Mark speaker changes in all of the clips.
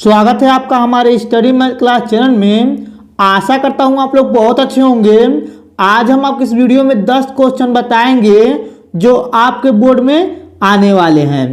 Speaker 1: स्वागत है आपका हमारे स्टडी मैथ क्लास चैनल में। आशा करता हूं आप लोग बहुत अच्छे होंगे। आज हम आपको इस वीडियो में 10 क्वेश्चन बताएंगे जो आपके बोर्ड में आने वाले हैं।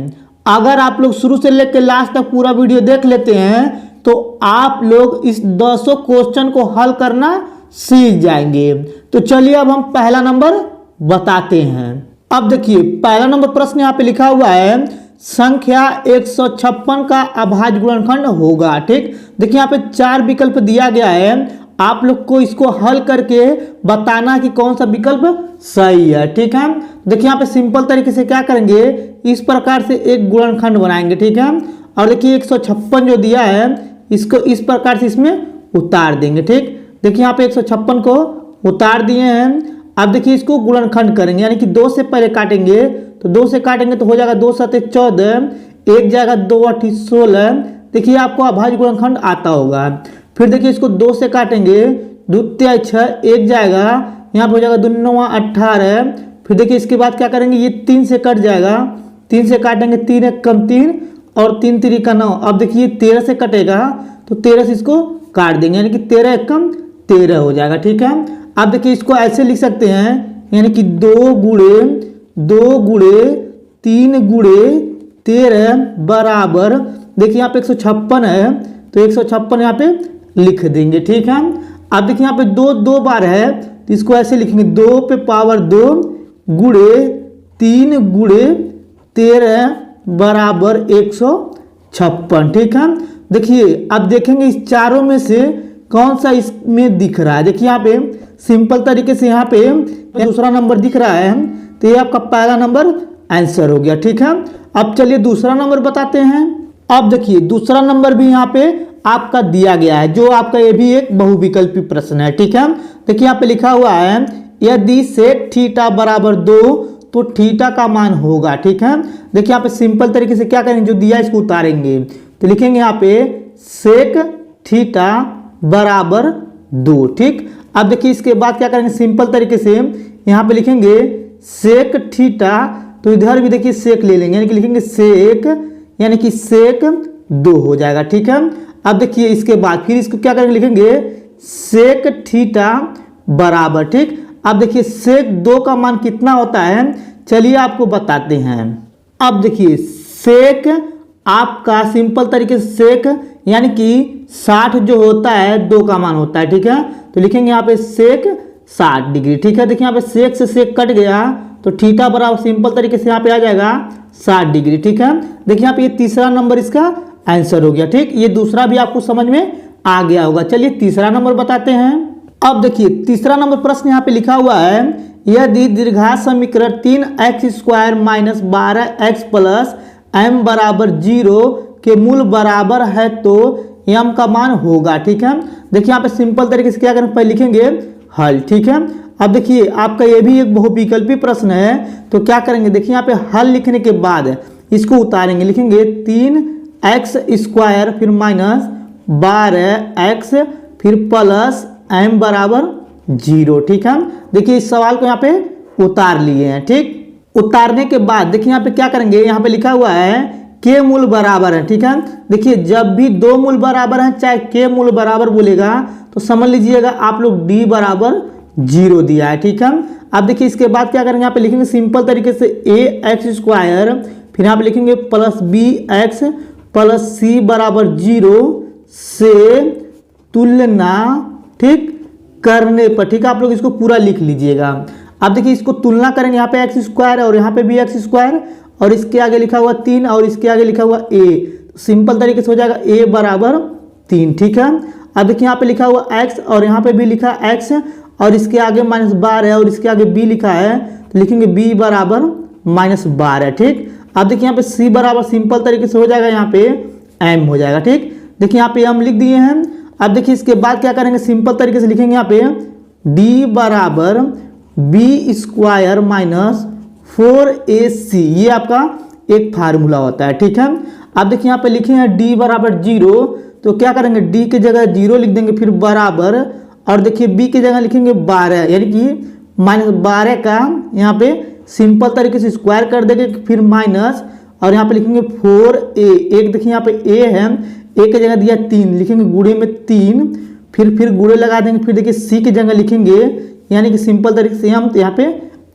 Speaker 1: अगर आप लोग शुरू से लेकर लास्ट तक पूरा वीडियो देख लेते हैं तो आप लोग इस 10 क्वेश्चन को हल करना सीख जाएंगे। तो चलिए अब हम पहला नंबर बताते हैं। अब देखिए पहला नंबर प्रश्न यहाँ पे लिखा हुआ है संख्या 156 का अभाज्य गुणनखंड होगा। ठीक, देखिए यहाँ पे 4 विकल्प दिया गया है। आप लोग को इसको हल करके बताना कि कौन सा विकल्प सही है। ठीक है, देखिए यहाँ पे सिंपल तरीके से क्या करेंगे, इस प्रकार से एक गुणनखंड बनाएंगे। ठीक है, और देखिए 156 जो दिया है इसको इस प्रकार से इसमें उतार देंगे। ठीक, देखिए यहाँ पे 156 को उतार दिए हैं। अब देखिए इसको गुणनखंड करेंगे, यानी कि 2 से पहले काटेंगे तो 2 से काटेंगे तो हो जाएगा 2 7 14, एक जाएगा 2 8 16। देखिए आपको अभाज्य गुणनखंड आता होगा। फिर देखिए इसको 2 से काटेंगे, 2 3 6, एक जाएगा, यहाँ पे हो जाएगा 2 9 18। फिर देखिए इसके बाद क्या करेंगे, ये 3 से कट जाएगा, 3 से काटेंगे 3 1 कम 3 और 3 3 का 9। अब देखिए 13 से कटेगा तो 13 से इसको काट देंगे, यानी कि 13 1 कम 13 हो जाएगा। ठीक है, अब देखिए इसको ऐसे लिख सकते हैं, यानी कि 2 गुणे 3 गुणे 13 बराबर, देखिए यहाँ पे 156 है तो 156 यहाँ पे लिख देंगे। ठीक है, अब देखिए यहाँ पे 2 बार है तो इसको ऐसे लिखेंगे 2 पे पावर 2 गुणे 3 गुणे 13 बराबर 156। ठीक है, देखिए अब देखेंगे इस चारों में से कौन सा इसमें दिख रहा है। देखिए यहाँ पे सिंपल तरीके से यहाँ पे दूसरा नंबर दिख रहा है तो ये आपका पहला नंबर आंसर हो गया। ठीक है, अब चलिए दूसरा नंबर बताते हैं। अब देखिए दूसरा नंबर भी यहाँ पे आपका दिया गया है, जो आपका ये भी एक बहुविकल्पी प्रश्न है। ठीक है, देखिए यहाँ पे लिखा हुआ है यदि सेक थीटा बराबर 2 तो थीटा का मान होगा। ठीक है, देखिए यहाँ पे सिंपल तरीके से क्या करेंगे, जो दिया इसको उतारेंगे तो लिखेंगे यहाँ पे सेक थीटा बराबर 2। ठीक, अब देखिए इसके बाद क्या करेंगे, सिंपल तरीके से यहाँ पे लिखेंगे सेक थीटा, तो इधर भी देखिए सेक ले लेंगे, यानी कि लिखेंगे सेक, यानी कि सेक 2 हो जाएगा। ठीक है, अब देखिए इसके बाद फिर इसको क्या करेंगे, लिखेंगे सेक थीटा बराबर। ठीक, अब देखिए सेक 2 का मान कितना होता है, चलिए आपको बताते हैं। अब देखिए सेक आपका सिंपल तरीके से सेक यानी कि 60 जो होता है 2 का मान होता है। ठीक है, तो लिखेंगे यहाँ पे सेक 60 डिग्री। ठीक है, देखिए यहाँ पे सेक से सेक कट गया तो थीटा बराबर सिंपल तरीके से यहाँ पे आ जाएगा 60 डिग्री। ठीक है, देखिए यहाँ पे ये तीसरा नंबर इसका आंसर हो गया। ठीक, ये दूसरा भी आपको समझ में आ गया होगा। चलिए तीसरा नंबर बताते हैं। अब देखिए तीसरा नंबर प्रश्न यहाँ पे लिखा हुआ है यदि दीर्घात समीकरण 3x² - 12x प्लस m बराबर 0 के मूल बराबर है तो m का मान होगा। ठीक है, देखिए यहाँ पे सिंपल तरीके से क्या करें, पहले लिखेंगे हल। ठीक है, अब देखिए आपका ये भी एक बहुविकल्पी प्रश्न है तो क्या करेंगे, देखिए यहाँ पे हल लिखने के बाद इसको उतारेंगे, लिखेंगे 3x² फिर माइनस 12x फिर प्लस m बराबर 0। ठीक है, देखिए इस सवाल को यहाँ पे उतार लिए हैं। ठीक, उतारने के बाद देखिए यहाँ पे क्या करेंगे, यहाँ पे लिखा हुआ है के मूल बराबर है। ठीक है, देखिए जब भी 2 मूल बराबर है चाहे के मूल बराबर बोलेगा तो समझ लीजिएगा आप लोग d बराबर 0 दिया है। ठीक है, अब देखिए इसके बाद क्या करेंगे, यहाँ पे लिखेंगे सिंपल तरीके से ax² फिर यहाँ पे लिखेंगे प्लस bx प्लस c बराबर 0 से तुलना ठीक करने पर। ठीक है, आप लोग इसको पूरा लिख लीजिएगा। अब देखिए इसको तुलना करेंगे, यहाँ पे x² और यहाँ पे भी x² और इसके आगे लिखा हुआ 3 और इसके आगे लिखा हुआ a, सिंपल तरीके से हो जाएगा a बराबर 3। ठीक है, अब देखिए यहाँ पे लिखा हुआ x और यहाँ पे भी लिखा x और इसके आगे -12 और इसके आगे b लिखा है तो लिखेंगे b बराबर -12। ठीक, अब देखिए यहाँ पे c बराबर सिंपल तरीके से हो जाएगा, यहाँ पे m हो जाएगा। ठीक, देखिए यहाँ पे m लिख दिए हैं। अब देखिए इसके बाद क्या करेंगे, सिंपल तरीके से लिखेंगे यहाँ पे d बराबर b² माइनस 4ac, ये आपका एक फार्मूला होता है। ठीक है, अब देखिए यहाँ पे लिखे हैं d बराबर 0 तो क्या करेंगे, d की जगह 0 लिख देंगे फिर बराबर, और देखिए b की जगह लिखेंगे 12 यानी कि -12 का यहाँ पे सिंपल तरीके से स्क्वायर कर देंगे फिर माइनस, और यहाँ पे लिखेंगे 4a, एक देखिए यहाँ पे a है, ए की जगह दिया 3, लिखेंगे गुणे में 3, फिर गुणे लगा देंगे, फिर देखिए सी की जगह लिखेंगे यानी कि सिंपल तरीके से हम यहाँ पे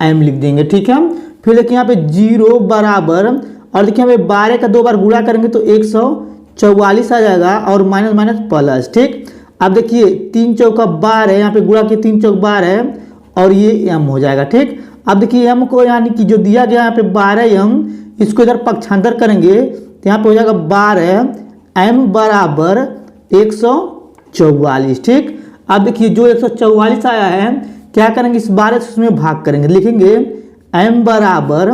Speaker 1: एम लिख देंगे, ठीक है। फिर देखिए यहाँ पे 0 बराबर, और देखिए यहाँ पे 12 का 2 बार गुणा करेंगे तो 144 आ जाएगा, और माइनस माइनस प्लस, ठीक। अब देखिए 3 चौका 12 है, यहाँ पे गुणा के 3 चौक 12 है, और ये एम हो जाएगा, ठीक। अब देखिए एम को यानी कि जो दिया गया यहाँ पे 12 एम, इसको इधर पक्षांतर करेंगे तो यहाँ पे हो जाएगा 12 एम बराबर 144, ठीक। अब देखिए जो 144 आया है, क्या करेंगे, इस 12 से उसमें भाग करेंगे, लिखेंगे m बराबर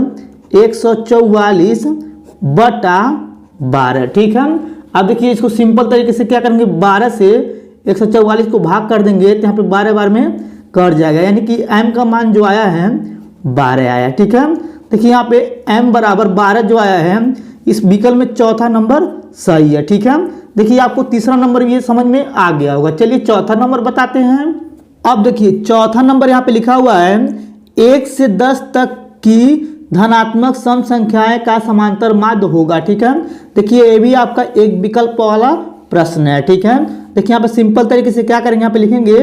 Speaker 1: 144 बटा 12, ठीक है। अब देखिए इसको सिंपल तरीके से क्या करेंगे, 12 से 144 को भाग कर देंगे तो यहाँ पे 12 बार में कट जाएगा, यानी कि m का मान जो आया है 12 आया, ठीक है। देखिए यहाँ पे m बराबर 12 जो आया है, इस विकल्प में चौथा नंबर सही है, ठीक है। देखिए आपको तीसरा नंबर भी ये समझ में आ गया होगा। चलिए चौथा नंबर बताते हैं। अब देखिए चौथा नंबर यहाँ पे लिखा हुआ है 1 से 10 तक की धनात्मक सम संख्याएं का समांतर माध्य होगा, ठीक है। देखिए ये भी आपका एक विकल्प वाला प्रश्न है, ठीक है। देखिए यहाँ पे सिंपल तरीके से क्या करेंगे, यहाँ पे लिखेंगे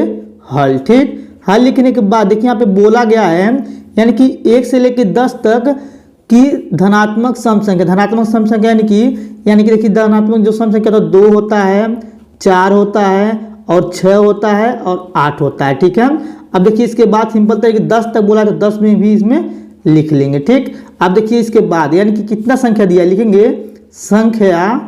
Speaker 1: हल, ठीक। हल लिखने के बाद देखिए यहाँ पे बोला गया है यानी कि 1 से लेकर 10 तक की धनात्मक सम संख्या, धनात्मक सम संख्या यानी कि देखिए धनात्मक जो सम संख्या तो 2 होता है, 4 होता है, और 6 होता है, और 8 होता है, ठीक है। अब देखिए इसके बाद सिंपल तरीके 10 तक बोला तो 10 में भी इसमें लिख लेंगे, ठीक। अब देखिए इसके बाद यानी कि कितना संख्या दिया, लिखेंगे संख्या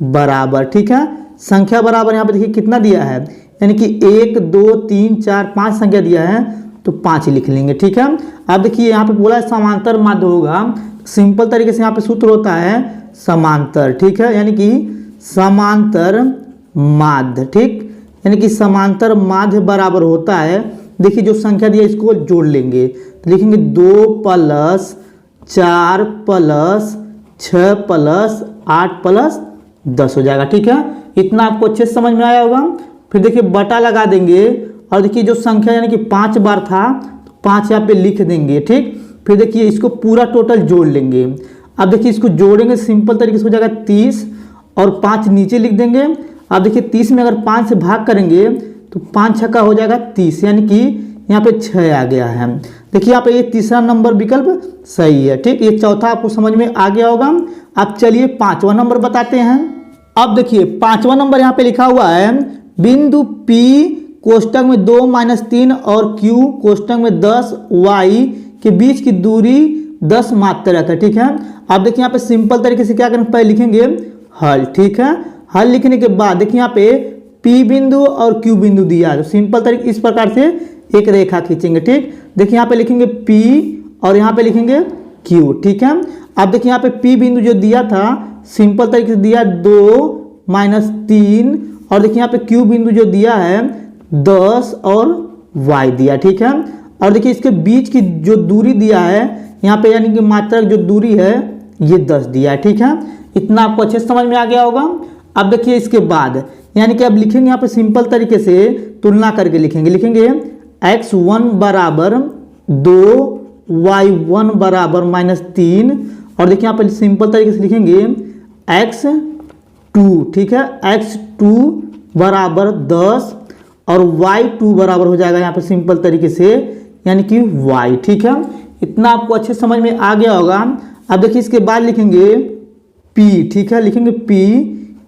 Speaker 1: बराबर, ठीक है। संख्या बराबर यहाँ पे देखिए कितना दिया है, यानी कि 1 2 3 4 5 संख्या दिया है तो 5 लिख लेंगे, ठीक है। अब देखिए यहाँ पे बोला समांतर माध्य होगा, सिंपल तरीके से यहाँ पे सूत्र होता है समांतर, ठीक है, यानी कि समांतर माध्य, ठीक, यानी कि समांतर माध्य बराबर होता है, देखिए जो संख्या दिया इसको जोड़ लेंगे तो लिखेंगे 2 + 4 + 6 + 8 + 10 हो जाएगा, ठीक है। इतना आपको अच्छे से समझ में आया होगा। फिर देखिए बटा लगा देंगे, और देखिए जो संख्या यानी कि 5 बार था तो 5 यहाँ पे लिख देंगे, ठीक। फिर देखिए इसको पूरा टोटल जोड़ लेंगे। अब देखिए इसको जोड़ेंगे सिंपल तरीके से हो जाएगा 30, और 5 नीचे लिख देंगे। अब देखिए 30 में अगर 5 से भाग करेंगे तो 5 छक्का हो जाएगा 30, यानी कि यहाँ पे 6 आ गया है। देखिए यहाँ पे ये तीसरा नंबर विकल्प सही है, ठीक। ये चौथा आपको समझ में आ गया होगा। अब चलिए पांचवा नंबर बताते हैं। अब देखिए पांचवा नंबर यहाँ पे लिखा हुआ है बिंदु P कोष्टक में 2 - 3 और Q कोष्टक में 10 y के बीच की दूरी 10 मात्रक है, ठीक है। अब देखिए यहाँ पे सिंपल तरीके से क्या करेंगे, पहले लिखेंगे हल, ठीक है। हल लिखने के बाद देखिए यहाँ पे P बिंदु और Q बिंदु दिया है, तो सिंपल तरीके इस प्रकार से एक रेखा खींचेंगे, ठीक। देखिए यहाँ पे लिखेंगे P और यहाँ पे लिखेंगे Q, ठीक है। अब देखिए यहाँ पे P बिंदु जो दिया था सिंपल तरीके से दिया 2 - 3, और देखिए यहाँ पे Q बिंदु जो दिया है 10 और y दिया, ठीक है। और देखिए इसके बीच की जो दूरी दिया है यहाँ पे यानी कि मात्रक जो दूरी है ये 10 दिया है, ठीक है। इतना आपको अच्छे से समझ में आ गया होगा। अब देखिए इसके बाद यानी कि अब लिखेंगे यहाँ पे सिंपल तरीके से तुलना करके लिखेंगे x1 बराबर 2 y1 बराबर -3, और देखिए यहाँ पे सिंपल तरीके से लिखेंगे x2, ठीक है, x2 बराबर 10 और y2 बराबर हो जाएगा यहाँ पे सिंपल तरीके से यानी कि y, ठीक है। इतना आपको अच्छे समझ में आ गया होगा। अब देखिए इसके बाद लिखेंगे p, ठीक है, लिखेंगे p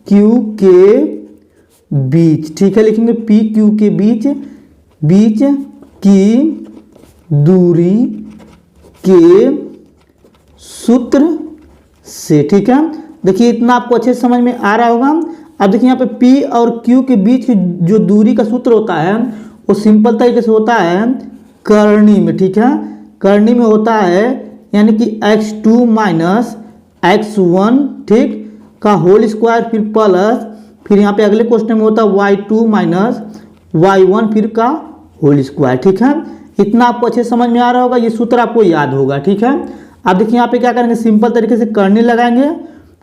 Speaker 1: q के बीच, ठीक है, लिखेंगे p q के बीच की दूरी के सूत्र से, ठीक है। देखिए इतना आपको अच्छे से समझ में आ रहा होगा। अब देखिए यहाँ पे P और Q के बीच की जो दूरी का सूत्र होता है वो सिंपल तरीके से होता है करनी में, ठीक है। करनी में होता है यानी कि x2 - x1, ठीक, का होल स्क्वायर फिर प्लस, फिर यहाँ पे अगले क्वेश्चन में होता है y2 - y1 फिर का होल स्क्वायर, ठीक है। इतना आपको अच्छे समझ में आ रहा होगा, ये सूत्र आपको याद होगा, ठीक है। अब देखिए यहाँ पे क्या करेंगे, सिंपल तरीके से करनी लगाएंगे,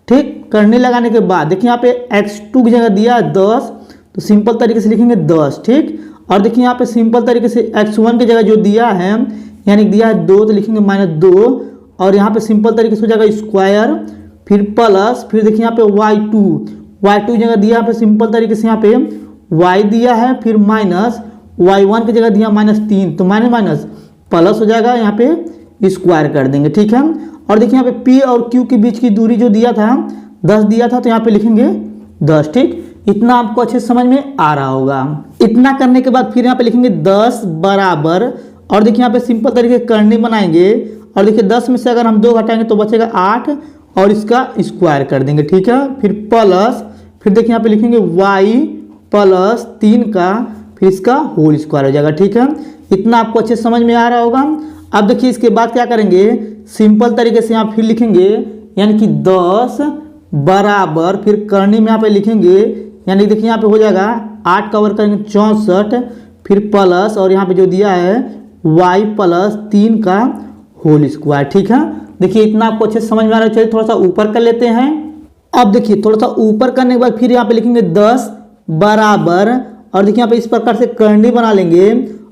Speaker 1: ठीक। करनी लगाने के बाद देखिए यहाँ पे x2 की जगह दिया है 10, तो सिंपल तरीके से लिखेंगे 10, ठीक। और देखिए यहाँ पे सिंपल तरीके से x1 की जगह जो दिया है यानी दिया है 2, तो लिखेंगे -2, और यहाँ पे सिंपल तरीके से हो जाएगा स्क्वायर फिर प्लस, फिर देखिए यहाँ पे y2 जगह दिया यहाँ पे सिंपल तरीके से यहाँ पे y दिया है, फिर माइनस y1 की जगह दिया -3, तो माइनस माइनस प्लस हो जाएगा, यहाँ पे स्क्वायर कर देंगे। ठीक है, और देखिए यहाँ पे p और q के बीच की दूरी जो दिया था 10 दिया था, तो यहाँ पे लिखेंगे 10। ठीक, इतना आपको अच्छे समझ में आ रहा होगा। इतना करने के बाद फिर यहाँ पे लिखेंगे 10 बराबर, और देखिए यहाँ पे सिंपल तरीके करनी बनाएंगे, और देखिए 10 में से अगर हम 2 घटाएंगे तो बचेगा 8, और इसका स्क्वायर कर देंगे। ठीक है, फिर प्लस, फिर देखिए यहाँ पे लिखेंगे y प्लस 3 का, फिर इसका होल स्क्वायर हो जाएगा। ठीक है, इतना आपको अच्छे समझ में आ रहा होगा। अब देखिए इसके बाद क्या करेंगे, सिंपल तरीके से यहाँ फिर लिखेंगे, यानी कि 10 बराबर, फिर करनी में यहाँ पे लिखेंगे, यानी देखिए यहाँ पे हो जाएगा 8 का वर्ग करेंगे 64, फिर प्लस, और यहाँ पे जो दिया है y प्लस 3 का होल स्क्वायर। ठीक है, देखिए इतना आपको अच्छे समझ में आ रहा है। चलिए थोड़ा सा ऊपर कर लेते हैं। अब देखिए थोड़ा सा ऊपर करने के बाद फिर यहाँ पे लिखेंगे 10 बराबर, और देखिए यहाँ पे इस प्रकार से करनी बना लेंगे,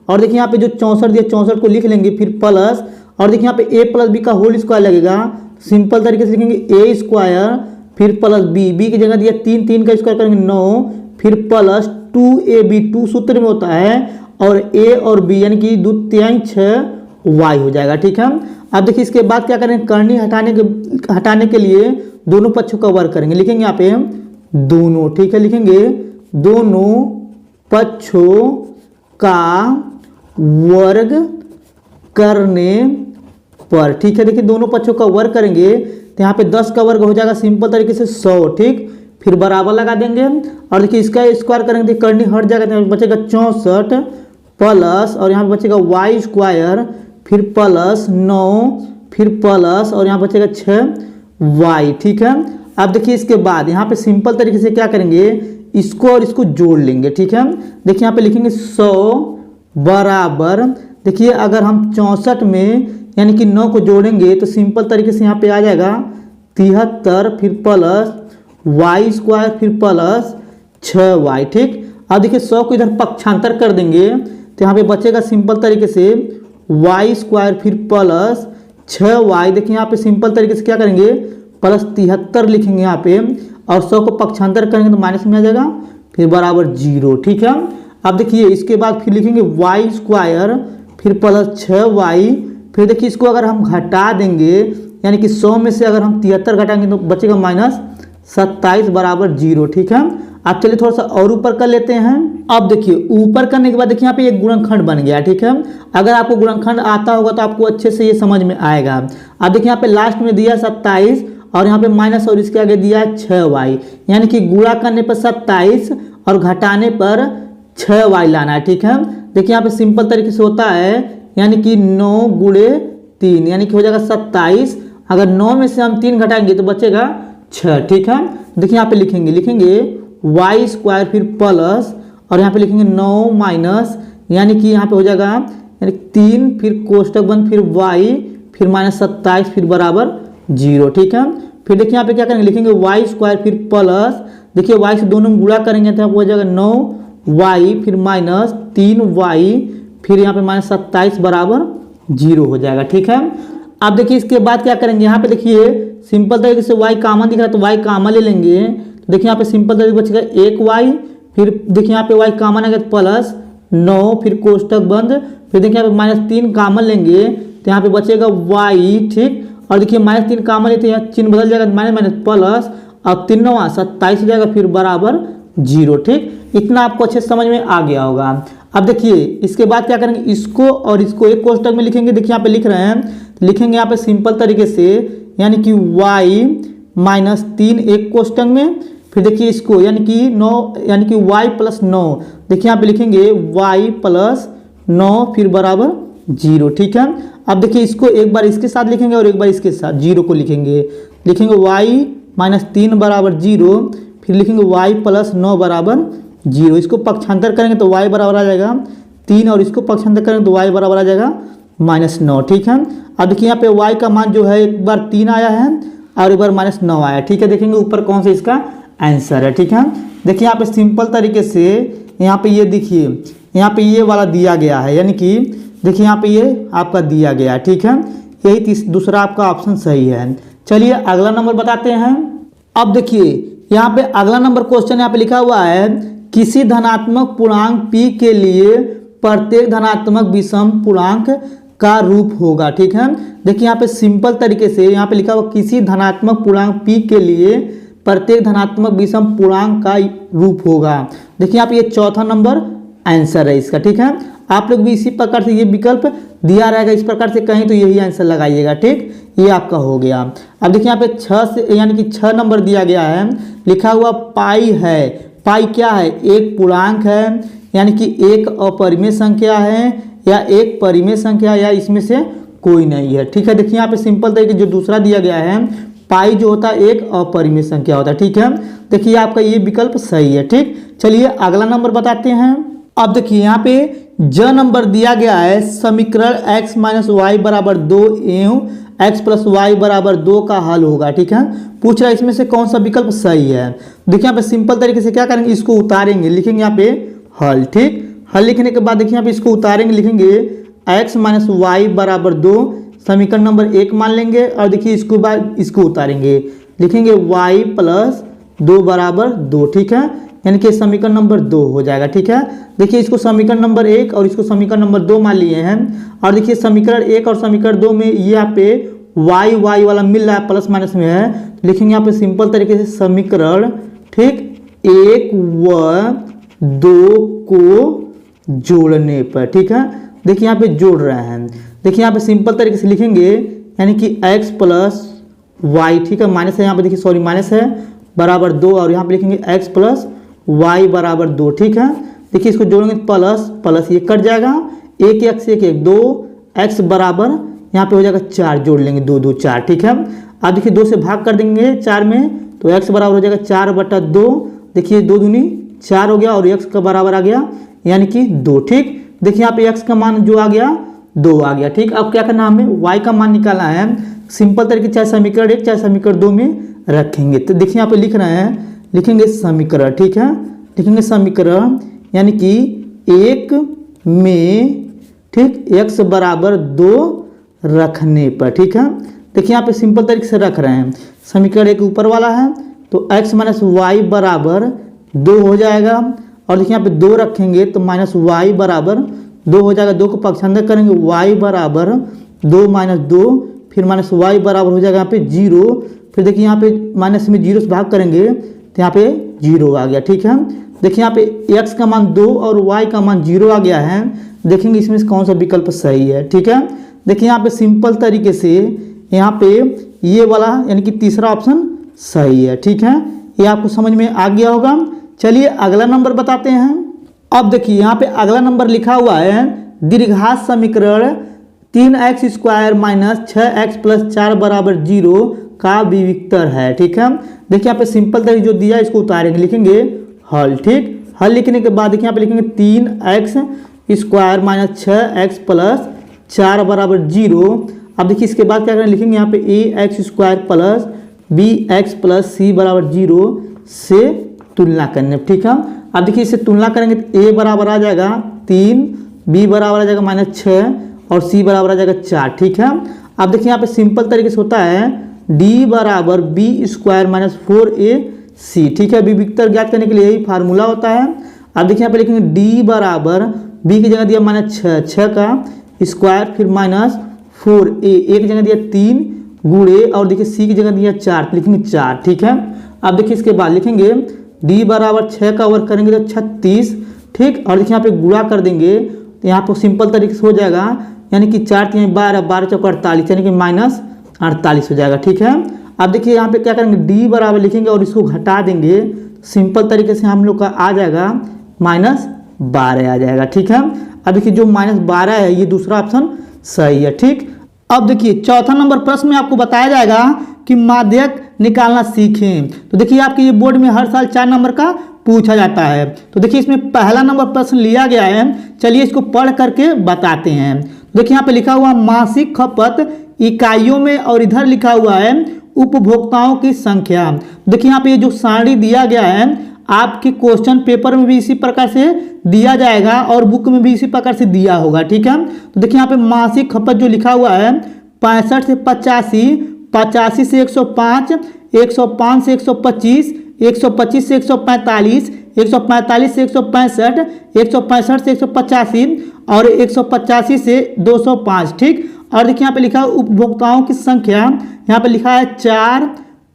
Speaker 1: और देखिए यहाँ पे जो 64 दिया 64 को लिख लेंगे, फिर प्लस, और देखिए यहाँ पे a प्लस बी का होल स्क्वायर लगेगा, सिंपल तरीके से लिखेंगे a स्क्वायर, फिर प्लस b की जगह दिया 3, 3 का स्क्वायर करेंगे 9, फिर प्लस 2ab, 2 सूत्र में होता है, और a और b यानी कि 2 3 6 y हो जाएगा। ठीक है, अब देखिए इसके बाद क्या करेंगे, करनी हटाने के लिए दोनों पक्षों का वर्ग करेंगे, लिखेंगे यहाँ पे दोनों। ठीक है, लिखेंगे दोनों पक्षों का वर्ग करने पर। ठीक है, देखिए दोनों पक्षों का वर्ग करेंगे तो यहाँ पे 10 का वर्ग हो जाएगा सिंपल तरीके से 100। ठीक, फिर बराबर लगा देंगे, और देखिए इसका स्क्वायर करेंगे तो करनी हट जाएगा, तो बचेगा 64 प्लस, और यहाँ पे बचेगा y स्क्वायर, फिर प्लस 9, फिर प्लस, और यहाँ बचेगा 6y। ठीक है, अब देखिए इसके बाद यहाँ पे सिंपल तरीके से क्या करेंगे, इसको और इसको जोड़ लेंगे। ठीक है, देखिए यहाँ पे लिखेंगे 100 बराबर, देखिए अगर हम 64 में यानी कि 9 को जोड़ेंगे तो सिंपल तरीके से यहाँ पे आ जाएगा 73, फिर प्लस y स्क्वायर, फिर प्लस 6y। ठीक, अब देखिए 100 को इधर पक्षांतर कर देंगे तो यहाँ पे बचेगा सिंपल तरीके से y स्क्वायर, फिर प्लस 6y। देखिए यहाँ पे सिंपल तरीके से क्या करेंगे, प्लस 73 लिखेंगे यहाँ पे, और 100 को पक्षांतर करेंगे तो माइनस में आ जाएगा, फिर बराबर 0। ठीक है, अब देखिए इसके बाद फिर लिखेंगे y स्क्वायर, फिर प्लस 6y, फिर देखिए इसको अगर हम घटा देंगे, यानी कि 100 में से अगर हम 73 घटाएंगे तो बचेगा -27 बराबर 0। ठीक है, अब चलिए थोड़ा सा और ऊपर कर लेते हैं। अब देखिए ऊपर करने के बाद देखिए यहाँ पे एक गुणनखंड बन गया। ठीक है, अगर आपको गुणनखंड आता होगा तो आपको अच्छे से ये समझ में आएगा। अब देखिए यहाँ पे लास्ट में दिया 27, और यहाँ पे माइनस, और इसके आगे दिया है 6y, यानी कि गुणा करने पर 27 और घटाने पर 6y लाना है। ठीक है, देखिए यहाँ पे सिंपल तरीके से होता है, यानी कि 9 गुणे 3, यानी कि हो जाएगा 27, अगर 9 में से हम 3 घटाएंगे तो बचेगा 6। ठीक है, देखिए यहाँ पे लिखेंगे y स्क्वायर, फिर प्लस, और यहाँ पे लिखेंगे 9 माइनस, यानी कि यहाँ पे हो जाएगा यानी 3, फिर कोष्टक बंद, फिर y, फिर -27, फिर बराबर 0। ठीक है, फिर देखिए यहाँ पे क्या करेंगे, लिखेंगे y स्क्वायर, फिर प्लस, देखिए y से दोनों में गुणा करेंगे तो हो जाएगा 9y, फिर -3y, फिर यहाँ पे -27 बराबर 0 हो जाएगा। ठीक है, अब देखिए इसके बाद क्या करेंगे, यहाँ पे देखिए सिंपल तरीके से y कॉमन दिख रहा है तो y कॉमन ले लेंगे, तो देखिए यहाँ पे सिंपल तरीके बचेगा 1y, फिर देखिए यहाँ पे y कॉमन आएगा प्लस 9, फिर कोष्टक बंद, फिर देखिए यहाँ पे -3 कॉमन लेंगे तो यहाँ पे बचेगा y। ठीक, और देखिए -3 कॉमन लेते हैं, चिन्ह बदल जाएगा, माइनस प्लस, अब 3 9 27 हो जाएगा, फिर बराबर 0। ठीक, इतना आपको अच्छे समझ में आ गया होगा। अब देखिए इसके बाद क्या करेंगे, इसको और इसको एक कोष्टक में लिखेंगे। देखिए यहाँ पे लिख रहे हैं, लिखेंगे यहाँ पे सिंपल तरीके से, यानी कि y -3 एक कोष्टक में, फिर देखिए इसको यानी कि 9, यानी कि y प्लस 9, देखिए यहाँ पे लिखेंगे y प्लस 9, फिर बराबर 0। ठीक है, अब देखिए इसको एक बार इसके साथ लिखेंगे और एक बार इसके साथ 0 को लिखेंगे y -3 बराबर 0, फिर लिखेंगे y प्लस 9 बराबर 0। इसको पक्षांतर करेंगे तो y बराबर आ जाएगा 3, और इसको पक्षांतर करेंगे तो y बराबर आ जाएगा -9। ठीक है, अब देखिए यहाँ पे y का मान जो है एक बार 3 आया है और एक बार -9 आया। ठीक है, देखेंगे ऊपर कौन सा इसका आंसर है। ठीक है, देखिए यहाँ पे सिंपल तरीके से यहाँ पे ये देखिए यहाँ पे ये वाला दिया गया है, यानी कि देखिए यहाँ पे ये आपका दिया गया है। ठीक है, यही दूसरा आपका ऑप्शन सही है। चलिए अगला नंबर बताते हैं। अब देखिए यहाँ पे अगला नंबर क्वेश्चन यहाँ पे लिखा हुआ है किसी धनात्मक पूर्णांक p के लिए प्रत्येक धनात्मक विषम पूर्णांक का रूप होगा। ठीक है, देखिए यहाँ पे सिंपल तरीके से यहाँ पे लिखा हुआ किसी धनात्मक पूर्णांक p के लिए प्रत्येक धनात्मक विषम पूर्णांक का रूप होगा। देखिए यहाँ पे ये चौथा नंबर आंसर है इसका। ठीक है, आप लोग भी इसी प्रकार से ये विकल्प दिया रहेगा, इस प्रकार से कहीं तो यही आंसर लगाइएगा। ठीक, ये आपका हो गया। अब देखिए यहाँ पे 6 से यानी कि 6 नंबर दिया गया है, लिखा हुआ पाई है। पाई क्या है? एक पूर्णांक है, यानी कि एक अपरिमेय संख्या है या एक परिमेय संख्या या इसमें से कोई नहीं है। ठीक है, देखिए यहाँ पे सिंपल तरीके जो दूसरा दिया गया है पाई जो होता है एक अपरिमेय संख्या होता है। ठीक है, देखिए आपका ये विकल्प सही है। ठीक, चलिए अगला नंबर बताते हैं। अब देखिए यहाँ पे ज नंबर दिया गया है समीकरण x माइनस वाई बराबर 2 एवं x प्लस वाई बराबर 2 का हल होगा। ठीक है, पूछ रहा है इसमें से कौन सा विकल्प सही है। देखिए यहाँ पे सिंपल तरीके से क्या करेंगे, इसको उतारेंगे, लिखेंगे यहाँ पे हल। ठीक, हल लिखने के बाद देखिए यहाँ पे इसको उतारेंगे, लिखेंगे x माइनस वाई बराबर 2 समीकरण नंबर 1 मान लेंगे और देखिए इसके बाद इसको उतारेंगे, लिखेंगे y प्लस 2 बराबर 2। ठीक है, यानी कि समीकरण नंबर 2 हो जाएगा। ठीक है, देखिए इसको समीकरण नंबर 1 और इसको समीकरण नंबर 2 मान लिए हैं और देखिए समीकरण 1 और समीकरण 2 में ये यहाँ पे y वाला मिल रहा है, प्लस माइनस में है, लिखेंगे यहाँ पे सिंपल तरीके से समीकरण ठीक 1 व 2 को जोड़ने पर। ठीक है, देखिए यहाँ पे जोड़ रहे हैं, देखिए यहाँ पे सिंपल तरीके से लिखेंगे यानी कि x प्लस वाई, ठीक है माइनस है यहाँ पे, देखिए सॉरी माइनस है, बराबर 2 और यहाँ पे लिखेंगे x प्लस वाई बराबर 2। ठीक है, देखिए इसको जोड़ेंगे प्लस प्लस ये कट जाएगा, एक एक से एक 2 x बराबर यहाँ पे हो जाएगा 4, जोड़ लेंगे 2 2 4। ठीक है, अब देखिए 2 से भाग कर देंगे 4 में तो x बराबर हो जाएगा 4/2, देखिए 2 दूनी 4 हो गया और x का बराबर आ गया यानी कि 2। ठीक, देखिए यहाँ पे x का मान जो आ गया 2 आ गया। ठीक, अब क्या करना हमें y का मान निकालना है, सिंपल तरीके चाहे समीकरण 1 चाहे समीकरण 2 में रखेंगे। तो देखिए यहाँ पे लिख रहे हैं, लिखेंगे समीकरण। ठीक है, लिखेंगे समीकरण यानी कि 1 में ठीक x बराबर 2 रखने पर। ठीक है, देखिए यहाँ पे सिंपल तरीके से रख रहे हैं, समीकरण 1 ऊपर वाला है तो x माइनस वाई बराबर 2 हो जाएगा और देखिए यहाँ पे 2 रखेंगे तो माइनस वाई बराबर 2 हो जाएगा, 2 को पक्षांतर करेंगे y बराबर 2 माइनस 2, फिर माइनस वाई बराबर हो जाएगा यहाँ पे 0, फिर देखिए यहाँ पे माइनस में 0 से भाग करेंगे तो यहाँ पे 0 आ गया। ठीक है, देखिए यहाँ पे x का मान 2 और y का मान 0 आ गया है, देखेंगे इसमें से कौन सा विकल्प सही है। ठीक है, देखिए यहाँ पे सिंपल तरीके से यहाँ पे ये वाला यानी कि तीसरा ऑप्शन सही है। ठीक है, ये आपको समझ में आ गया होगा। चलिए अगला नंबर बताते हैं। अब देखिए यहाँ पे अगला नंबर लिखा हुआ है दीर्घात समीकरण 3x square minus 6x plus 4 बराबर 0 का विविक्तर है। ठीक है, देखिए यहाँ पे सिंपल तरीके जो दिया इसको उतारेंगे, लिखेंगे हल। ठीक, हल लिखने के बाद देखिए यहाँ पे लिखेंगे 3x square minus 6x plus 4 बराबर 0। अब देखिए इसके बाद क्या करें, लिखेंगे यहाँ पे ax square plus bx plus c बराबर 0 से तुलना करने। ठीक है, अब देखिए इससे तुलना करेंगे तो a बराबर आ जाएगा 3, b बराबर आ जाएगा माइनस 6 और c बराबर आ जाएगा 4। ठीक है, अब देखिए यहाँ पे सिंपल तरीके से होता है d बराबर b स्क्वायर माइनस 4ac। ठीक है, विविक्तर ज्ञात करने के लिए यही फार्मूला होता है। अब देखिए यहाँ पे लिखेंगे d बराबर b की जगह दिया माइनस 6 का स्क्वायर, फिर माइनस 4a, एक की जगह दिया 3 गुणे और देखिए c की जगह दिया 4, लिखेंगे 4। ठीक है, अब देखिए इसके बाद लिखेंगे d बराबर 6 का वर्ग करेंगे तो 36। ठीक, और देखिए यहाँ पे गुणा कर देंगे तो यहाँ पे सिंपल तरीके से हो जाएगा यानी कि 4 3 12 12 चौक 48 यानी कि माइनस 48 हो जाएगा। ठीक है, अब देखिए यहाँ पे क्या करेंगे d बराबर लिखेंगे और इसको घटा देंगे, सिंपल तरीके से हम लोग का आ जाएगा माइनस 12 आ जाएगा। ठीक है, अब देखिए जो माइनस 12 है ये दूसरा ऑप्शन सही है। ठीक, अब देखिए चौथा नंबर प्रश्न में आपको बताया जाएगा कि माध्यक निकालना सीखें। तो देखिए आपके ये बोर्ड में हर साल 4 नंबर का पूछा जाता है। तो देखिए इसमें पहला नंबर प्रश्न लिया गया है, चलिए इसको पढ़ करके बताते हैं। देखिए यहाँ पे लिखा हुआ मासिक खपत इकाइयों में और इधर लिखा हुआ है उपभोक्ताओं की संख्या। देखिए यहाँ पे ये जो सारणी दिया गया है आपके क्वेश्चन पेपर में भी इसी प्रकार से दिया जाएगा और बुक में भी इसी प्रकार से दिया होगा। ठीक है, तो देखिए यहाँ पे मासिक खपत जो लिखा हुआ है 65 से 85, 85 से 105, 105 से 125, 125 से 145, 145 से 165, 165 से 185 और 185 से 205। ठीक, और देखिए यहाँ पे लिखा है उपभोक्ताओं की संख्या, यहाँ पे लिखा है 4,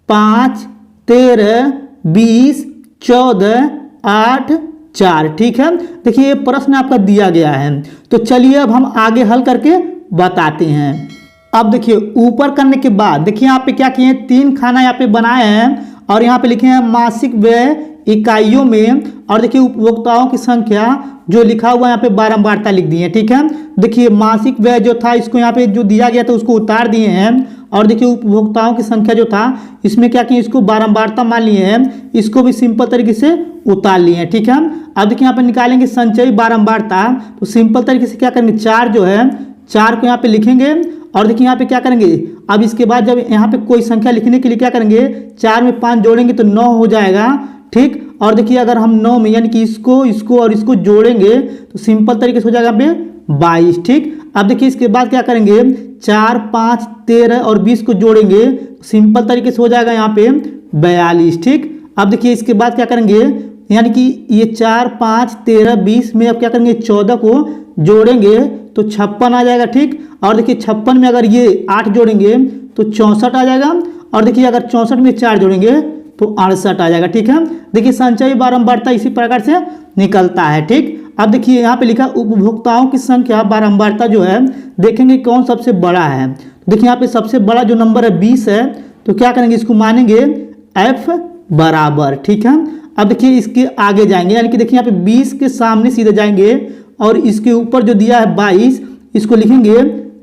Speaker 1: 5, 13, 20, 14, 8, 4। ठीक है, देखिए ये प्रश्न आपका दिया गया है। तो चलिए अब हम आगे हल करके बताते हैं। अब देखिए ऊपर करने के बाद देखिए यहाँ पे क्या किए हैं, 3 खाना यहाँ पे बनाए हैं और यहाँ पे लिखे हैं मासिक व्यय इकाइयों में, और देखिए उपभोक्ताओं की संख्या जो लिखा हुआ है यहाँ पे बारंबारता लिख दी है। ठीक है, देखिए मासिक व्यय जो था इसको यहाँ पे जो दिया गया था उसको उतार दिए हैं, और देखिए उपभोक्ताओं की संख्या जो था इसमें क्या किए, इसको बारंबारता मान लिए हैं, इसको भी सिंपल तरीके से उतार लिए हैं। ठीक है, अब देखिए यहाँ पे निकालेंगे संचयी बारंबारता, तो सिंपल तरीके से क्या करेंगे, 4 जो है 4 को यहाँ पे लिखेंगे, और देखिए यहाँ पे क्या करेंगे, अब इसके बाद जब यहाँ पे कोई संख्या लिखने के लिए क्या करेंगे, 4 में 5 जोड़ेंगे तो 9 हो जाएगा। ठीक, और देखिए अगर हम 9 में यानी कि इसको और इसको जोड़ेंगे तो सिंपल तरीके से हो जाएगा यहाँ पे 22। ठीक, अब देखिए इसके बाद क्या करेंगे, 4, 5, 13 और 20 को जोड़ेंगे, सिंपल तरीके से हो जाएगा यहाँ पे 42। ठीक, अब देखिए इसके बाद क्या करेंगे, यानी कि ये 4, 5, 13, 20 में अब क्या करेंगे, 14 को जोड़ेंगे तो 56 आ जाएगा। ठीक, और देखिए 56 में अगर ये 8 जोड़ेंगे तो 64 आ जाएगा, और देखिए अगर 64 में 4 जोड़ेंगे तो 68 आ जाएगा। ठीक है, देखिए संचयी बारंबारता इसी प्रकार से निकलता है। ठीक, अब देखिए यहाँ पे लिखा उपभोक्ताओं की संख्या बारंबारता जो है देखेंगे कौन सबसे बड़ा है। देखिए यहाँ पे सबसे बड़ा जो नंबर है 20 है, तो क्या करेंगे, इसको मानेंगे F बराबर। ठीक है, अब देखिए इसके आगे जाएंगे, यानी कि देखिए यहाँ पे 20 के सामने सीधे जाएंगे और इसके ऊपर जो दिया है 22 इसको लिखेंगे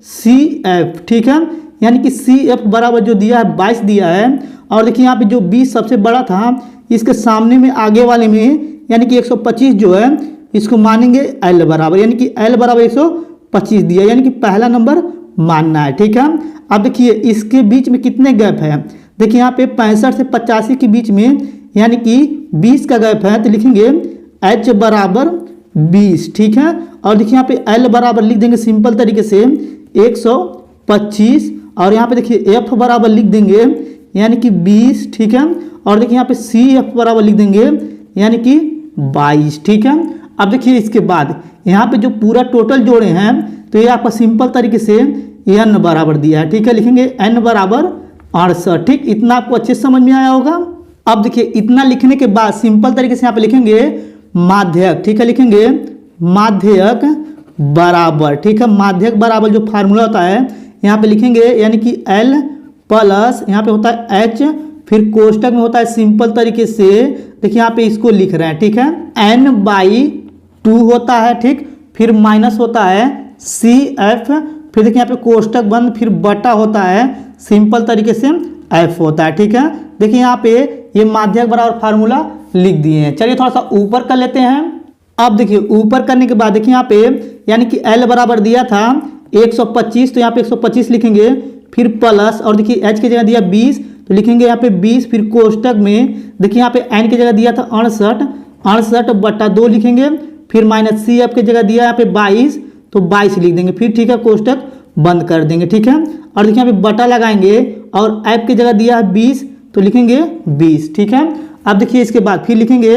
Speaker 1: CF। ठीक है, यानी कि CF बराबर जो दिया है 22 दिया है, और देखिए यहाँ पे जो 20 सबसे बड़ा था इसके सामने में आगे वाले में यानी कि 125 जो है इसको मानेंगे L बराबर, यानी कि L बराबर 125 दिया, यानी कि पहला नंबर मानना है। ठीक है, अब देखिए इसके बीच में कितने गैप है, देखिए यहाँ पे 65 से 85 के बीच में यानी कि 20 का गैप है, तो लिखेंगे H बराबर 20। ठीक है, और देखिए यहाँ पे L बराबर लिख देंगे सिंपल तरीके से 125, और यहाँ पे देखिए F बराबर लिख देंगे यानी कि 20। ठीक है, और देखिए यहाँ पे CF बराबर लिख देंगे यानी कि 22। ठीक है, अब देखिए इसके बाद यहाँ पे जो पूरा टोटल जोड़े हैं तो ये आपका सिंपल तरीके से N बराबर दिया है। ठीक है, लिखेंगे N बराबर 68। ठीक, इतना आपको अच्छे से समझ में आया होगा। अब देखिए इतना लिखने के बाद सिंपल तरीके से यहाँ पे लिखेंगे माध्यक। ठीक है, लिखेंगे माध्यक बराबर। ठीक है, माध्यक बराबर जो फार्मूला होता है यहाँ पे लिखेंगे यानी कि L प्लस यहाँ पे होता है H, फिर कोष्टक में होता है सिंपल तरीके से देखिए यहाँ पे इसको लिख रहे हैं। ठीक है, N/2 होता है। ठीक, फिर माइनस होता है CF, फिर देखिए यहाँ पे कोष्टक बंद, फिर बटा होता है सिंपल तरीके से F होता है। ठीक है, देखिए यहाँ पे ये माध्यक बराबर फार्मूला लिख दिए हैं। चलिए थोड़ा सा ऊपर कर लेते हैं। अब देखिए ऊपर करने के बाद देखिए यहाँ पे यानी कि L बराबर दिया था 125, तो यहाँ पे 125 लिखेंगे, फिर प्लस, और देखिए H की जगह दिया 20 तो लिखेंगे यहाँ पे 20, फिर कोष्टक में देखिए यहाँ पे N की जगह दिया था 68 बटा 2 लिखेंगे, फिर माइनस CF की जगह दिया यहाँ पे 22 तो 22 लिख देंगे, फिर ठीक है कोष्टक बंद कर देंगे। ठीक है, और देखिए यहाँ पे बटा लगाएंगे और F की जगह दिया है 20 तो लिखेंगे 20। ठीक है, अब देखिए इसके बाद फिर लिखेंगे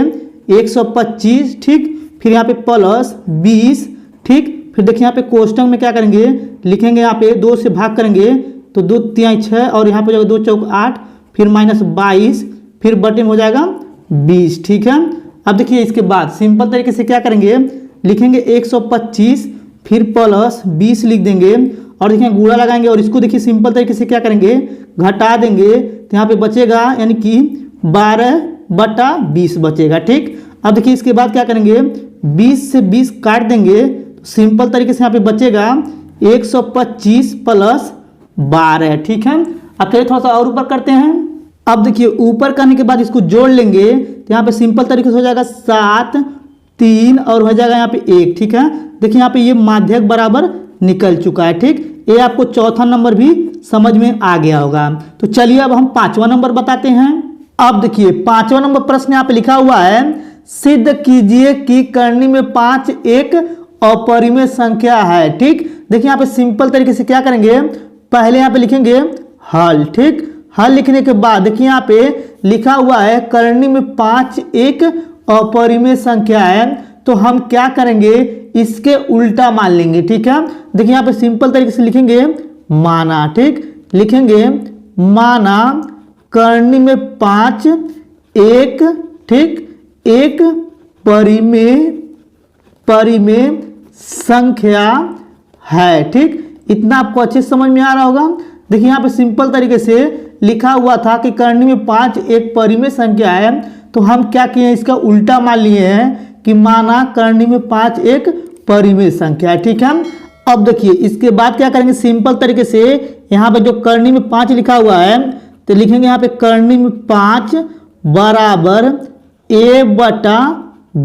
Speaker 1: 125। ठीक, फिर यहाँ पे प्लस 20। ठीक, फिर देखिए यहाँ पे कोष्टक में क्या करेंगे, लिखेंगे यहाँ पे 2 से भाग करेंगे तो 2 तिहाई 6, और यहाँ पे हो जाएगा 2 चौक 8, फिर माइनस 22, फिर बटे में हो जाएगा 20। ठीक है, अब देखिए इसके बाद सिंपल तरीके से क्या करेंगे, लिखेंगे 125 फिर प्लस 20 लिख देंगे, और देखिए गुणा लगाएंगे और इसको देखिए सिंपल तरीके से क्या करेंगे, घटा देंगे तो यहाँ पे बचेगा यानी कि 12/20 बचेगा। ठीक, अब देखिए इसके बाद क्या करेंगे, 20 से 20 काट देंगे तो सिंपल तरीके से यहाँ पे बचेगा 125 प्लस 12। ठीक है, अब चलिए थोड़ा सा और ऊपर करते हैं। अब देखिए ऊपर करने के बाद इसको जोड़ लेंगे तो यहाँ पे सिंपल तरीके से हो जाएगा 7, 3 और हो जाएगा यहाँ पे 1। ठीक है, देखिए यहाँ पे ये माध्यक बराबर निकल चुका है। ठीक, ये आपको चौथा नंबर भी समझ में आ गया होगा। तो चलिए अब हम 5वां नंबर बताते हैं। अब देखिए 5वां नंबर प्रश्न यहाँ पे लिखा हुआ है, सिद्ध कीजिए कि करनी में 5 एक अपरिमेय संख्या है। ठीक, देखिए यहाँ पे सिंपल तरीके से क्या करेंगे, पहले यहाँ पे लिखेंगे हल। ठीक, हल लिखने के बाद देखिए यहाँ पे लिखा हुआ है करनी में 5 एक अपरिमेय संख्या है, तो हम क्या करेंगे इसके उल्टा मान लेंगे। ठीक है, देखिए यहाँ पे सिंपल तरीके से लिखेंगे माना। ठीक, लिखेंगे माना करनी में 5 एक, ठीक, एक परिमेय संख्या है। ठीक, इतना आपको अच्छे से समझ में आ रहा होगा। देखिए यहाँ पे सिंपल तरीके से लिखा हुआ था कि करनी में 5 एक परिमेय संख्या है, तो हम क्या किए इसका उल्टा मान लिए हैं कि माना करनी में 5 एक परिमेय संख्या है। ठीक है, अब देखिए इसके बाद क्या करेंगे सिंपल तरीके से यहाँ पे जो करनी में 5 लिखा हुआ है तो लिखेंगे यहाँ पे करनी में 5 बराबर a बटा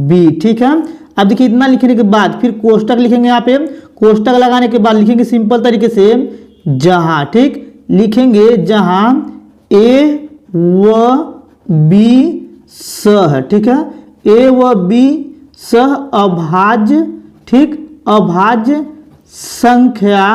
Speaker 1: b। ठीक है, अब देखिए इतना लिखने के बाद फिर कोष्टक लिखेंगे। यहाँ पे कोष्टक लगाने के बाद लिखेंगे सिंपल तरीके से जहां, ठीक, लिखेंगे जहां a व b सह, ठीक है, a व b सह अभाज्य, ठीक, अभाज्य संख्या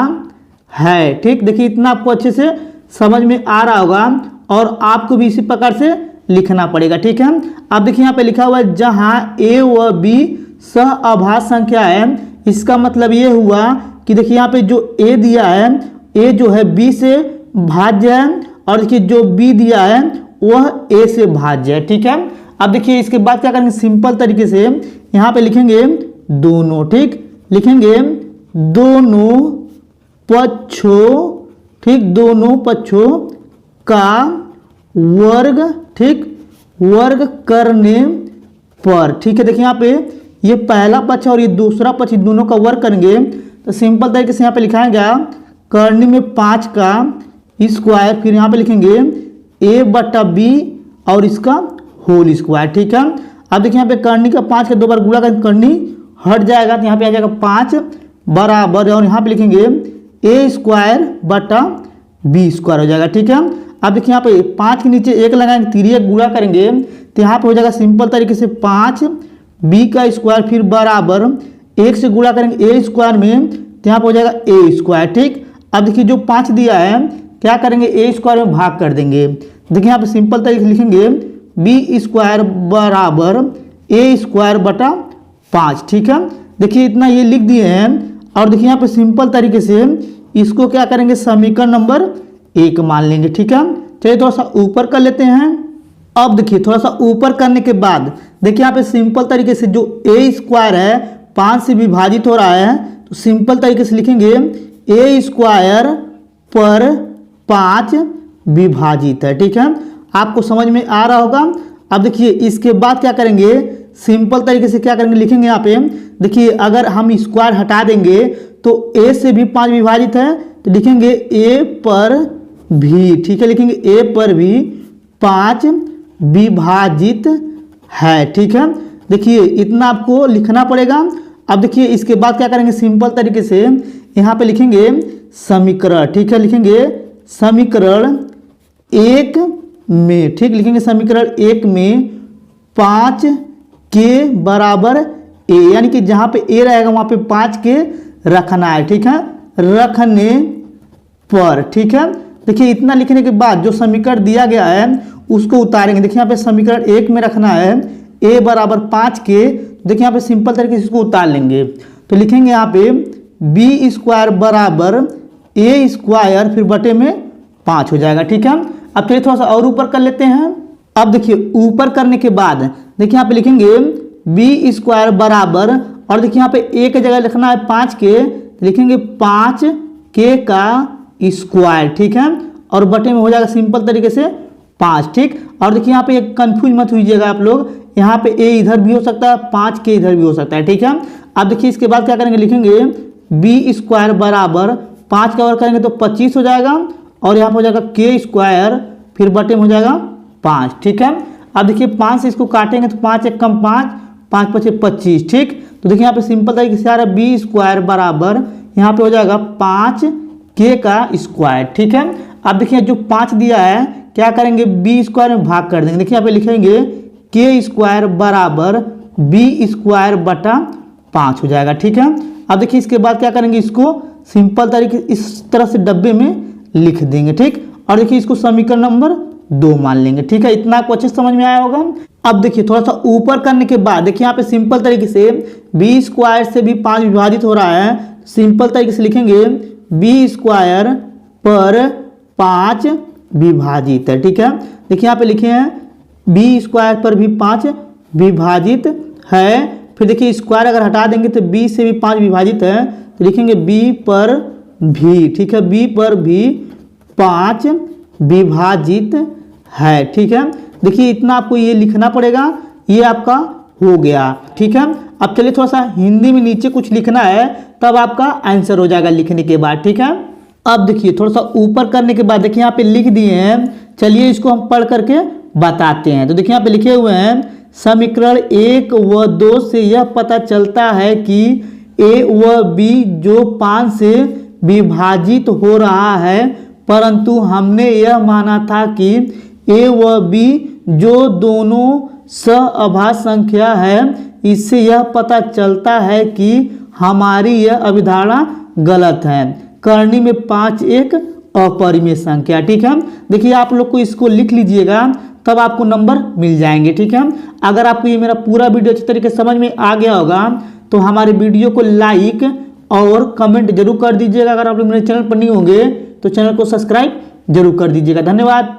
Speaker 1: है। ठीक, देखिए इतना आपको अच्छे से समझ में आ रहा होगा और आपको भी इसी प्रकार से लिखना पड़ेगा। ठीक है, अब देखिए यहाँ पे लिखा हुआ है जहां a व b सह अभाज्य संख्या है, इसका मतलब ये हुआ कि देखिए यहाँ पे जो a दिया है a जो है b से भाज्य है और देखिए जो b दिया है वह a से भाज्य है। ठीक है, अब देखिए इसके बाद क्या करेंगे सिंपल तरीके से यहाँ पे लिखेंगे दोनों, ठीक, लिखेंगे दोनों पक्षों, ठीक, दोनों पक्षों का वर्ग, ठीक, वर्ग करने पर। ठीक है, देखिए यहाँ पे ये पहला पक्ष और ये दूसरा पक्ष दोनों का वर्ग करेंगे तो सिंपल तरीके से यहाँ पे लिखा गया करनी में 5 का स्क्वायर, फिर यहाँ पे लिखेंगे a बटा b और इसका होल स्क्वायर। ठीक है, अब देखिए यहाँ पे करनी का 5 के 2 बार गुणा कर करनी हट जाएगा तो यहाँ पे आ जाएगा 5 बराबर और यहाँ पे लिखेंगे a स्क्वायर बटा b स्क्वायर हो जाएगा। ठीक है, अब देखिए यहाँ पे 5 के नीचे 1 लगाएंगे, तिर्यक गुणा करेंगे तो यहाँ पे हो जाएगा सिंपल तरीके से 5 b का स्क्वायर फिर बराबर 1 से गुणा करेंगे a स्क्वायर में तो यहाँ पे हो जाएगा a स्क्वायर। ठीक, अब देखिए जो 5 दिया है क्या करेंगे a स्क्वायर में भाग कर देंगे। देखिए यहाँ पे सिंपल तरीके से लिखेंगे b स्क्वायर बराबर a स्क्वायर बटा 5। ठीक है, देखिए इतना ये लिख दिए हैं और देखिए यहाँ पे सिंपल तरीके से इसको क्या करेंगे समीकरण नंबर 1 मान लेंगे। ठीक है, चलिए थोड़ा सा ऊपर कर लेते हैं। अब देखिए थोड़ा सा ऊपर करने के बाद देखिए यहाँ पे सिंपल तरीके से जो a स्क्वायर है 5 से विभाजित हो रहा है तो सिंपल तरीके से लिखेंगे a स्क्वायर पर 5 विभाजित है। ठीक है, आपको समझ में आ रहा होगा। अब देखिए इसके बाद क्या करेंगे सिंपल तरीके से क्या करेंगे लिखेंगे यहाँ पे देखिए अगर हम स्क्वायर हटा देंगे तो a से भी 5 विभाजित है तो लिखेंगे a पर भी, ठीक है, लिखेंगे a पर भी 5 विभाजित है। ठीक है, देखिए इतना आपको लिखना पड़ेगा। अब देखिए इसके बाद क्या करेंगे सिंपल तरीके से यहाँ पे लिखेंगे समीकरण। ठीक है, लिखेंगे समीकरण 1 में, ठीक, लिखेंगे समीकरण 1 में 5 के बराबर a, यानी कि जहाँ पे a रहेगा वहाँ पे 5 के रखना है। ठीक है, रखने पर। ठीक है, देखिए इतना लिखने के बाद जो समीकरण दिया गया है उसको उतारेंगे। देखिए यहाँ पे समीकरण 1 में रखना है a बराबर 5 के, देखिए यहाँ पे सिंपल तरीके से इसको उतार लेंगे तो लिखेंगे यहाँ पे b स्क्वायर बराबर a स्क्वायर फिर बटे में 5 हो जाएगा। ठीक है, अब चलिए थोड़ा सा और ऊपर कर लेते हैं। अब देखिए ऊपर करने के बाद देखिए यहाँ पे लिखेंगे b स्क्वायर बराबर और देखिए यहाँ पे a के जगह लिखना है 5 के, लिखेंगे 5 के का स्क्वायर। ठीक है, और बटे में हो जाएगा सिंपल तरीके से 5। ठीक, और देखिए यहाँ पे एक कंफ्यूज मत होइएगा आप लोग, यहाँ पे a इधर भी हो सकता है 5 के इधर भी हो सकता है। ठीक है, अब देखिए इसके बाद क्या करेंगे लिखेंगे b स्क्वायर बराबर 5 का वर्ग करेंगे तो 25 हो जाएगा और यहाँ पे हो जाएगा k स्क्वायर फिर बटे में हो जाएगा 5। ठीक है, अब देखिए 5 से इसको काटेंगे तो 5 एक कम 5, 5 पचे 25। ठीक, तो देखिए यहाँ पे सिंपल तरीके से आ रहा है b स्क्वायर बराबर यहाँ पे हो जाएगा 5 k का स्क्वायर। ठीक है, अब देखिए जो 5 दिया है क्या करेंगे b स्क्वायर में भाग कर देंगे। देखिए यहाँ पे लिखेंगे k स्क्वायर बराबर b स्क्वायर बटा 5 हो जाएगा। ठीक है, अब देखिए इसके बाद क्या करेंगे इसको सिंपल तरीके इस तरह से डब्बे में लिख देंगे। ठीक, और देखिए इसको समीकरण नंबर 2 मान लेंगे। ठीक है, इतना आपको अच्छे से समझ में आया होगा। अब देखिए थोड़ा सा ऊपर करने के बाद देखिए यहाँ पे सिंपल तरीके से बी स्क्वायर से भी 5 विभाजित हो रहा है। सिंपल तरीके से लिखेंगे बी स्क्वायर पर 5 विभाजित है। ठीक है, देखिए यहाँ पे लिखे हैं बी स्क्वायर पर भी 5 विभाजित है। फिर देखिए स्क्वायर अगर हटा देंगे तो बी से भी 5 विभाजित है, तो लिखेंगे बी पर भी। ठीक है, बी पर भी 5 विभाजित है। ठीक है, देखिए इतना आपको ये लिखना पड़ेगा, ये आपका हो गया। ठीक है, अब चलिए थोड़ा सा हिंदी में नीचे कुछ लिखना है, तब आपका आंसर हो जाएगा लिखने के बाद। ठीक है, अब देखिए थोड़ा सा ऊपर करने के बाद देखिए यहाँ पे लिख दिए हैं, चलिए इसको हम पढ़ करके बताते हैं। तो देखिए यहाँ पे लिखे हुए हैं समीकरण 1 व 2 से यह पता चलता है कि ए व बी जो 5 से विभाजित हो रहा है, परंतु हमने यह माना था कि ए व बी जो दोनों सहअभाज्य संख्या है, इससे यह पता चलता है कि हमारी यह अभिधारणा गलत है। करनी में 5 एक अपरिमेय संख्या। ठीक है, देखिए आप लोग को इसको लिख लीजिएगा, तब आपको नंबर मिल जाएंगे। ठीक है, अगर आपको ये मेरा पूरा वीडियो अच्छी तरीके से समझ में आ गया होगा तो हमारे वीडियो को लाइक और कमेंट जरूर कर दीजिएगा। अगर आप लोग मेरे चैनल पर नहीं होंगे तो चैनल को सब्सक्राइब जरूर कर दीजिएगा। धन्यवाद।